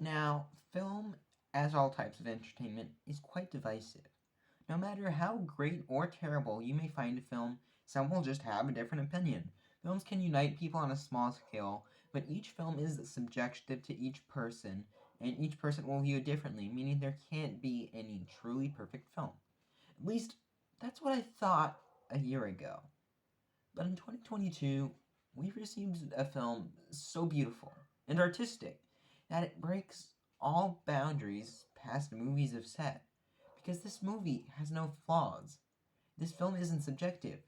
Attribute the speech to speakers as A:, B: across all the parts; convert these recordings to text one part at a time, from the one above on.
A: Now, film, as all types of entertainment, is quite divisive. No matter how great or terrible you may find a film, some will just have a different opinion. Films can unite people on a small scale, but each film is subjective to each person, and each person will view it differently, meaning there can't be any truly perfect film. At least, that's what I thought a year ago. But in 2022, we received a film so beautiful and artistic that it breaks all boundaries past movies have set. Because this movie has no flaws. This film isn't subjective.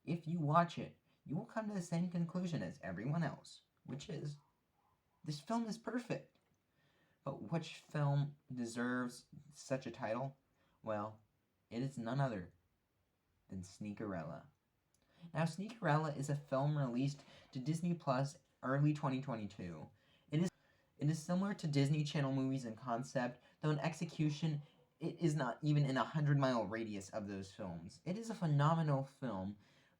A: If you watch it, you will come to the same conclusion as everyone else, which is this film is perfect. But which film deserves such a title? Well, it is none other than Sneakerella. Now, Sneakerella is a film released to Disney Plus early 2022. It is similar to Disney Channel movies in concept, though in execution, it is not even in a 100-mile radius of those films. It is a phenomenal film,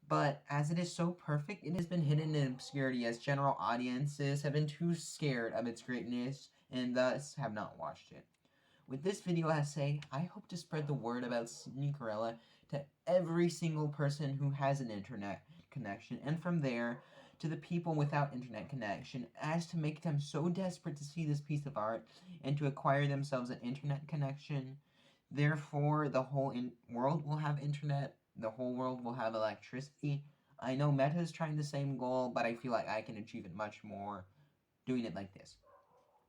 A: but as it is so perfect, it has been hidden in obscurity as general audiences have been too scared of its greatness and thus have not watched it. With this video essay, I hope to spread the word about Sneakerella to every single person who has an internet connection, and from there to the people without internet connection, as to make them so desperate to see this piece of art and to acquire themselves an internet connection. Therefore, the whole world will have internet, the whole world will have electricity. I know Meta is trying the same goal, but I feel like I can achieve it much more doing it like this.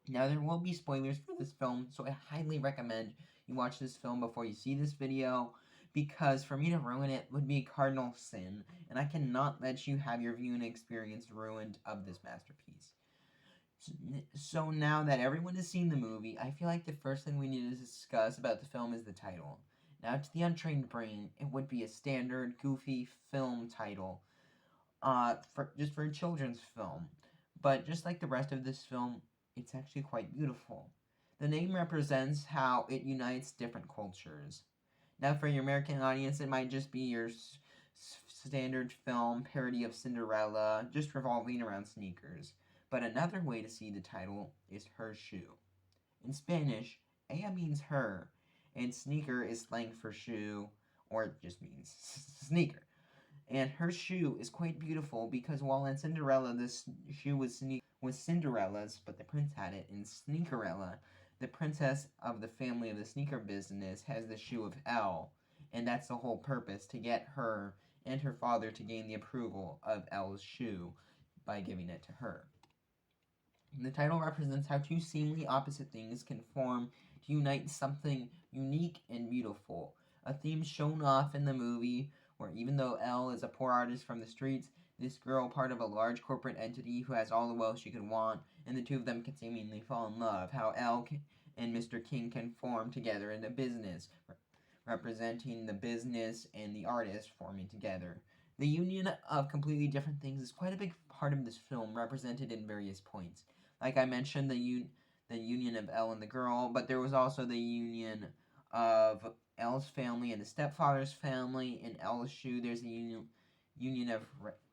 A: Now, there will be spoilers for this film, so I highly recommend you watch this film before you see this video, because for me to ruin it would be a cardinal sin, and I cannot let you have your viewing experience ruined of this masterpiece. So now that everyone has seen the movie, I feel like the first thing we need to discuss about the film is the title. Now, to the untrained brain, it would be a standard, goofy film title, for a children's film. But just like the rest of this film, it's actually quite beautiful. The name represents how it unites different cultures. Now, for your American audience, it might just be your standard film parody of Cinderella, just revolving around sneakers. But another way to see the title is her shoe. In Spanish, ella means her, and sneaker is slang for shoe, or it just means sneaker. And her shoe is quite beautiful because while in Cinderella this shoe was Cinderella's, but the prince had it, in Sneakerella, the princess of the family of the sneaker business has the shoe of Elle, and that's the whole purpose, to get her and her father to gain the approval of Elle's shoe by giving it to her. And the title represents how two seemingly opposite things can form to unite something unique and beautiful, a theme shown off in the movie where even though Elle is a poor artist from the streets, this girl part of a large corporate entity who has all the wealth she could want, and the two of them can seemingly fall in love, how Elle and Mr. King can form together in a business, representing the business and the artist forming together. The union of completely different things is quite a big part of this film, represented in various points. Like I mentioned, the union of Elle and the girl, but there was also the union of Elle's family and the stepfather's family. In Elle's shoe, there's the union of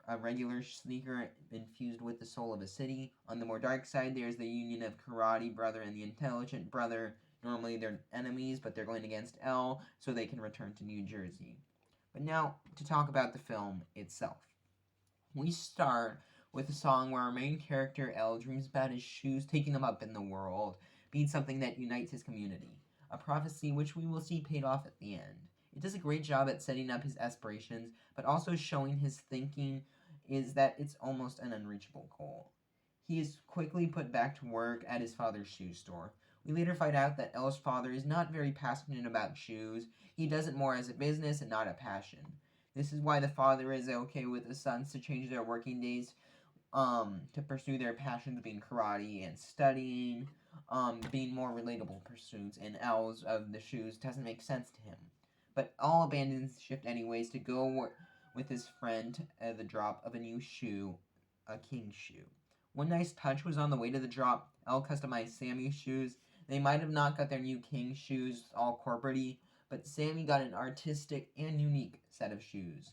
A: a regular sneaker infused with the soul of a city. On the more dark side, there's the union of karate brother and the intelligent brother. Normally they're enemies, but they're going against Elle so they can return to New Jersey. But now, to talk about the film itself. We start with a song where our main character, Elle, dreams about his shoes taking him up in the world, being something that unites his community. A prophecy which we will see paid off at the end. It does a great job at setting up his aspirations, but also showing his thinking is that it's almost an unreachable goal. He is quickly put back to work at his father's shoe store. We later find out that Elle's father is not very passionate about shoes. He does it more as a business and not a passion. This is why the father is okay with the sons to change their working days to pursue their passions, being karate and studying, being more relatable pursuits, and Elle's of the shoes doesn't make sense to him. But all abandons shift anyways to go with his friend at the drop of a new shoe, a king shoe. One nice touch was on the way to the drop, Elle customized Sammy's shoes. They might have not got their new king shoes all corporate-y, but Sammy got an artistic and unique set of shoes.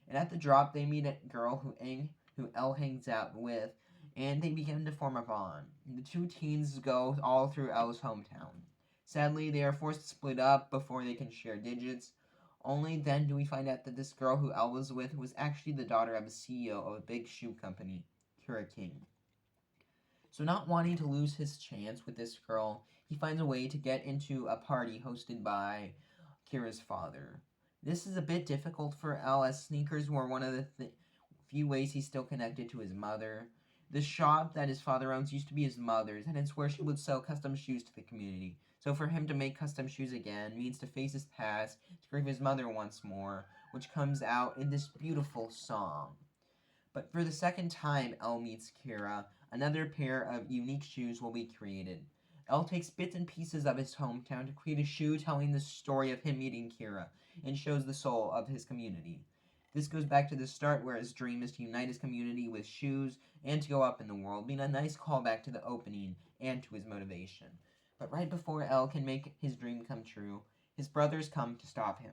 A: And at the drop, they meet a girl who Elle hangs out with, and they begin to form a bond. The two teens go all through Elle's hometown. Sadly, they are forced to split up before they can share digits. Only then do we find out that this girl who Elle was with was actually the daughter of a CEO of a big shoe company, Kira King. So, not wanting to lose his chance with this girl, he finds a way to get into a party hosted by Kira's father. This is a bit difficult for Elle, as sneakers were one of the few ways he's still connected to his mother. The shop that his father owns used to be his mother's, and it's where she would sell custom shoes to the community. So for him to make custom shoes again means to face his past, to grieve his mother once more, which comes out in this beautiful song. But for the second time Elle meets Kira, another pair of unique shoes will be created. Elle takes bits and pieces of his hometown to create a shoe telling the story of him meeting Kira, and shows the soul of his community. This goes back to the start where his dream is to unite his community with shoes and to go up in the world, being a nice callback to the opening and to his motivation. But right before Elle can make his dream come true, his brothers come to stop him.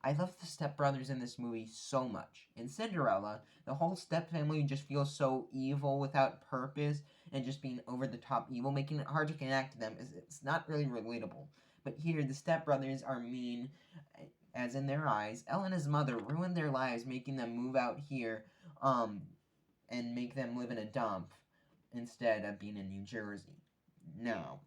A: I love the stepbrothers in this movie so much. In Cinderella, the whole step family just feels so evil without purpose and just being over the top evil, making it hard to connect to them. It's not really relatable. But here, the stepbrothers are mean, as in their eyes. Elle and his mother ruined their lives, making them move out here, and make them live in a dump instead of being in New Jersey. Now,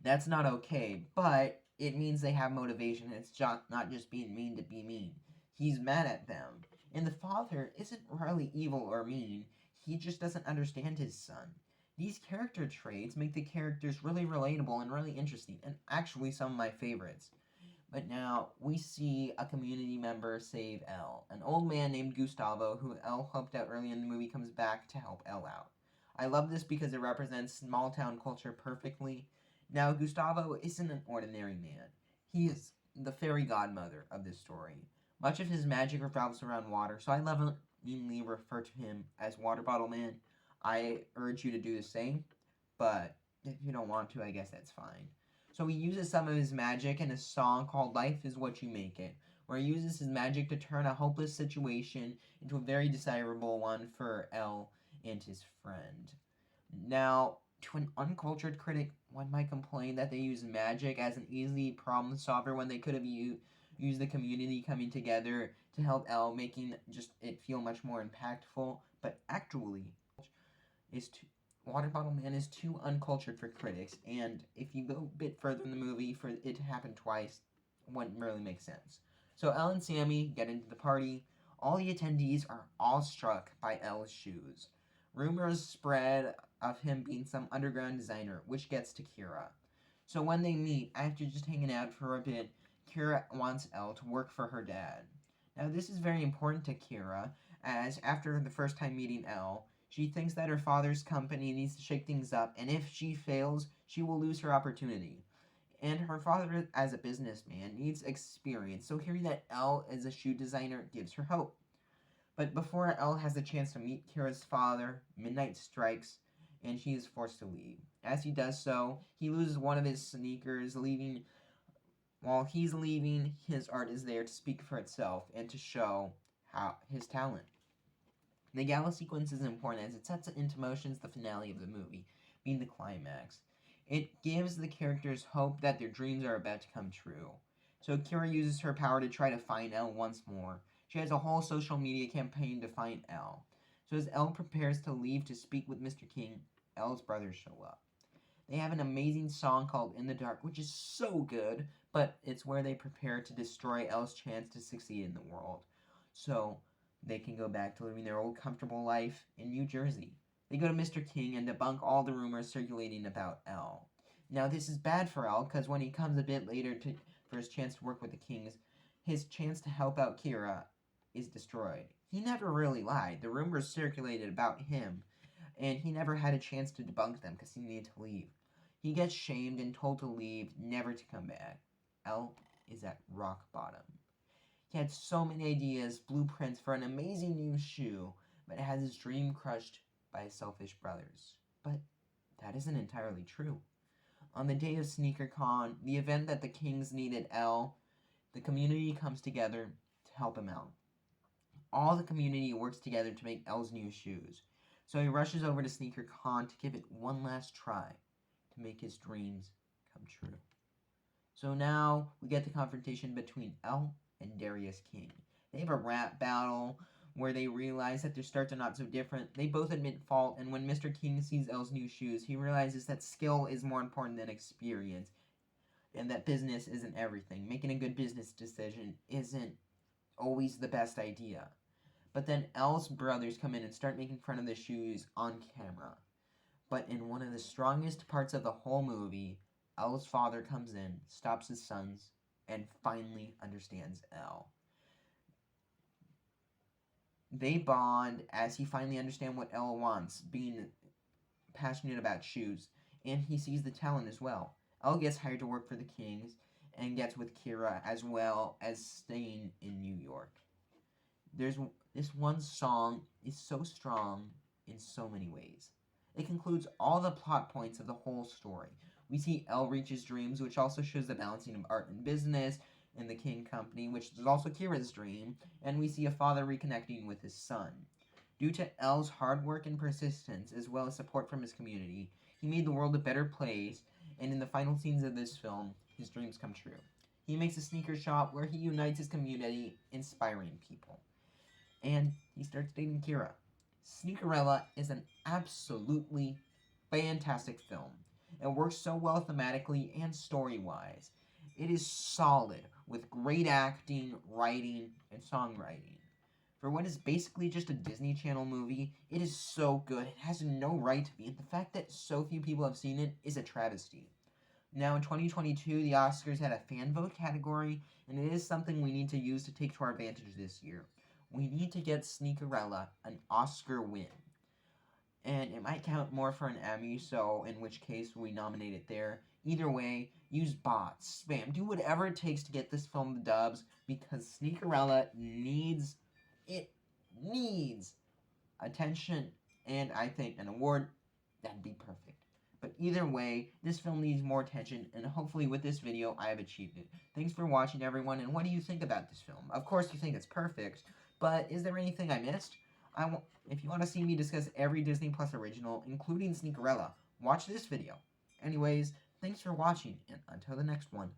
A: that's not okay, but it means they have motivation. It's just not just being mean to be mean. He's mad at them. And the father isn't really evil or mean, he just doesn't understand his son. These character traits make the characters really relatable and really interesting, and actually some of my favorites. But now we see a community member save Elle. An old man named Gustavo, who Elle helped out early in the movie, comes back to help Elle out. I love this because it represents small town culture perfectly. Now, Gustavo isn't an ordinary man. He is the fairy godmother of this story. Much of his magic revolves around water, so I lovingly refer to him as Water Bottle Man. I urge you to do the same, but if you don't want to, I guess that's fine. So he uses some of his magic in a song called Life is What You Make It, where he uses his magic to turn a hopeless situation into a very desirable one for Elle and his friend. Now, to an uncultured critic, one might complain that they use magic as an easy problem solver when they could have used the community coming together to help Elle, making just it feel much more impactful. But actually, is too, Water Bottle Man is too uncultured for critics, and if you go a bit further in the movie, for it to happen twice wouldn't really make sense. So Elle and Sammy get into the party. All the attendees are awestruck by Elle's shoes. Rumors spread of him being some underground designer, which gets to Kira. So when they meet, after just hanging out for a bit, Kira wants Elle to work for her dad. Now, this is very important to Kira, as after the first time meeting Elle, she thinks that her father's company needs to shake things up, and if she fails, she will lose her opportunity. And her father, as a businessman, needs experience, so hearing that Elle is a shoe designer gives her hope. But before Elle has the chance to meet Kira's father, midnight strikes, and she is forced to leave. As he does so, he loses one of his sneakers, leaving. While he's leaving, his art is there to speak for itself and to show his talent. The gala sequence is important as it sets into motion the finale of the movie, being the climax. It gives the characters hope that their dreams are about to come true. So Kira uses her power to try to find Elle once more. She has a whole social media campaign to find Elle. So as Elle prepares to leave to speak with Mr. King, Elle's brothers show up. They have an amazing song called In the Dark, which is so good, but it's where they prepare to destroy Elle's chance to succeed in the world. So they can go back to living their old comfortable life in New Jersey. They go to Mr. King and debunk all the rumors circulating about Elle. Now, this is bad for Elle because when he comes a bit later for his chance to work with the Kings, his chance to help out Kira is destroyed. He never really lied. The rumors circulated about him, and he never had a chance to debunk them because he needed to leave. He gets shamed and told to leave, never to come back. Elle is at rock bottom. He had so many ideas, blueprints for an amazing new shoe, but has his dream crushed by his selfish brothers. But that isn't entirely true. On the day of SneakerCon, the event that the Kings needed Elle, the community comes together to help him out. All the community works together to make Elle's new shoes. So he rushes over to SneakerCon to give it one last try to make his dreams come true. So now we get the confrontation between Elle and Darius King. They have a rap battle where they realize that their starts are not so different. They both admit fault, and when Mr. King sees Elle's new shoes, he realizes that skill is more important than experience, and that business isn't everything. Making a good business decision isn't always the best idea. But then Elle's brothers come in and start making fun of the shoes on camera. But in one of the strongest parts of the whole movie, Elle's father comes in, stops his sons, and finally understands Elle. They bond as he finally understands what Elle wants, being passionate about shoes, and he sees the talent as well. Elle gets hired to work for the Kings and gets with Kira as well as staying in New York. There's this one song is so strong in so many ways. It concludes all the plot points of the whole story. We see Elle reach his dreams, which also shows the balancing of art and business in the King Company, which is also Kira's dream, and we see a father reconnecting with his son. Due to Elle's hard work and persistence, as well as support from his community, he made the world a better place, and in the final scenes of this film, his dreams come true. He makes a sneaker shop where he unites his community, inspiring people. And he starts dating Kira. Sneakerella is an absolutely fantastic film. It works so well thematically and story-wise. It is solid, with great acting, writing, and songwriting. For what is basically just a Disney Channel movie, it is so good. It has no right to be, and the fact that so few people have seen it is a travesty. Now, in 2022, the Oscars had a fan vote category, and it is something we need to use to take to our advantage this year. We need to get Sneakerella an Oscar win. And it might count more for an Emmy, so in which case we nominate it there. Either way, use bots, spam, do whatever it takes to get this film the dubs, because Sneakerella needs attention, and I think an award, that'd be perfect. But either way, this film needs more attention, and hopefully with this video, I have achieved it. Thanks for watching, everyone, and what do you think about this film? Of course you think it's perfect, but is there anything I missed? If you want to see me discuss every Disney Plus original, including Sneakerella, watch this video. Anyways, thanks for watching, and until the next one.